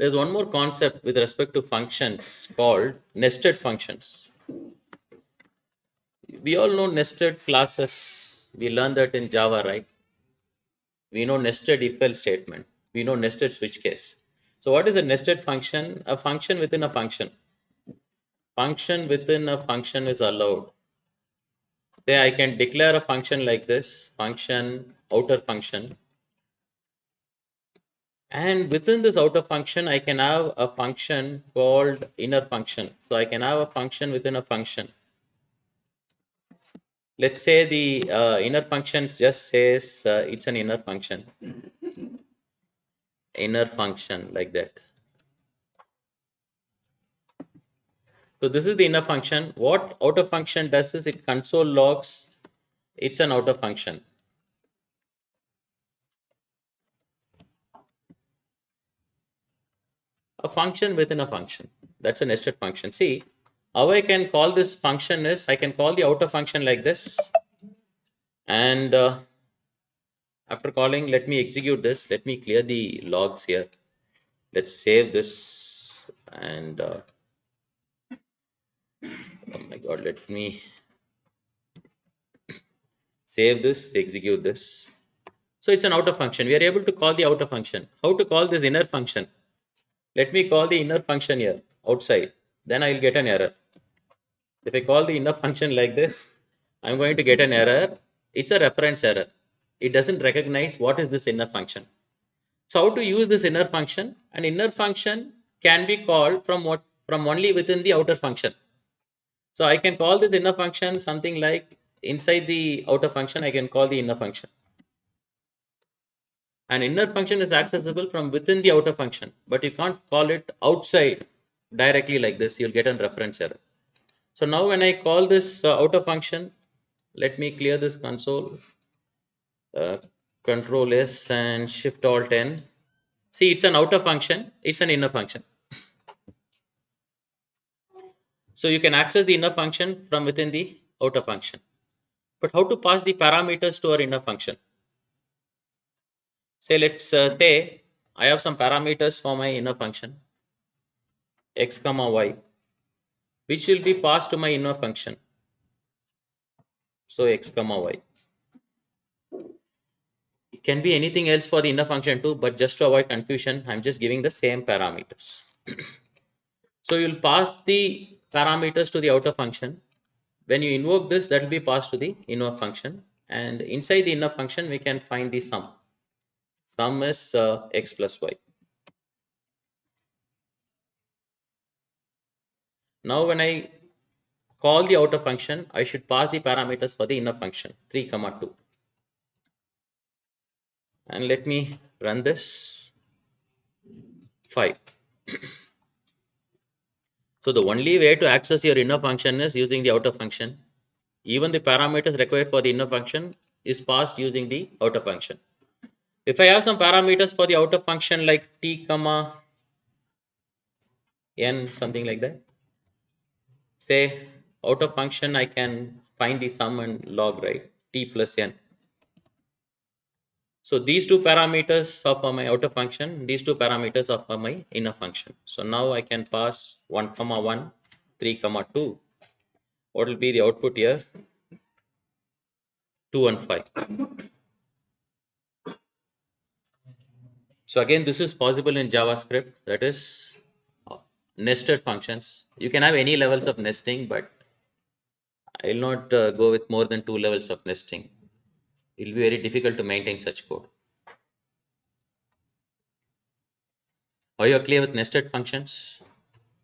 There's one more concept with respect to functions called nested functions. We all know nested classes. We learned that in Java, right? We know nested if else statement. We know nested switch case. So what is a nested function? A function within a function. Function within a function is allowed. Say I can declare a function like this, function, outer function. And within this outer function, I can have a function called inner function. So I can have a function within a function. Let's say the inner function just says it's an inner function like that. So this is the inner function. What outer function does is it console logs it's an outer function. A function within a function. That's a nested function. See, how I can call this function is I can call the outer function like this, and after calling, let me execute this. Let me clear the logs here. Let's save this, and oh my god, let me save this, execute this. So it's an outer function. We are able to call the outer function. How to call this inner function? Let me call the inner function here outside. Then I will get an error. If I call the inner function like this, I'm going to get an error. It's a reference error. It doesn't recognize what is this inner function. So how to use this inner function? An inner function can be called from only within the outer function. So I can call this inner function something like inside the outer function, I can call the inner function. An inner function is accessible from within the outer function, but you can't call it outside directly like this. You'll get a reference error. So now when I call this outer function, let me clear this console, Control S and Shift Alt N. See, it's an outer function, it's an inner function. So you can access the inner function from within the outer function. But how to pass the parameters to our inner function? Say, let's say I have some parameters for my inner function, x comma y, which will be passed to my inner function. So x comma y. It can be anything else for the inner function too, but just to avoid confusion, I'm just giving the same parameters. So you'll pass the parameters to the outer function. When you invoke this, that will be passed to the inner function. And inside the inner function, we can find the sum. Sum is x plus y. Now when I call the outer function, I should pass the parameters for the inner function 3 comma 2. And let me run this 5. So the only way to access your inner function is using the outer function. Even the parameters required for the inner function is passed using the outer function. If I have some parameters for the outer function like t comma n, something like that, say outer function, I can find the sum and log, right? T plus n. So these two parameters are for my outer function, these two parameters are for my inner function. So now I can pass 1 comma 1, 3 comma 2. What will be the output here? 2 and 5. So again, this is possible in JavaScript, that is nested functions. You can have any levels of nesting, but I will not go with more than 2 levels of nesting. It will be very difficult to maintain such code. Are you clear with nested functions?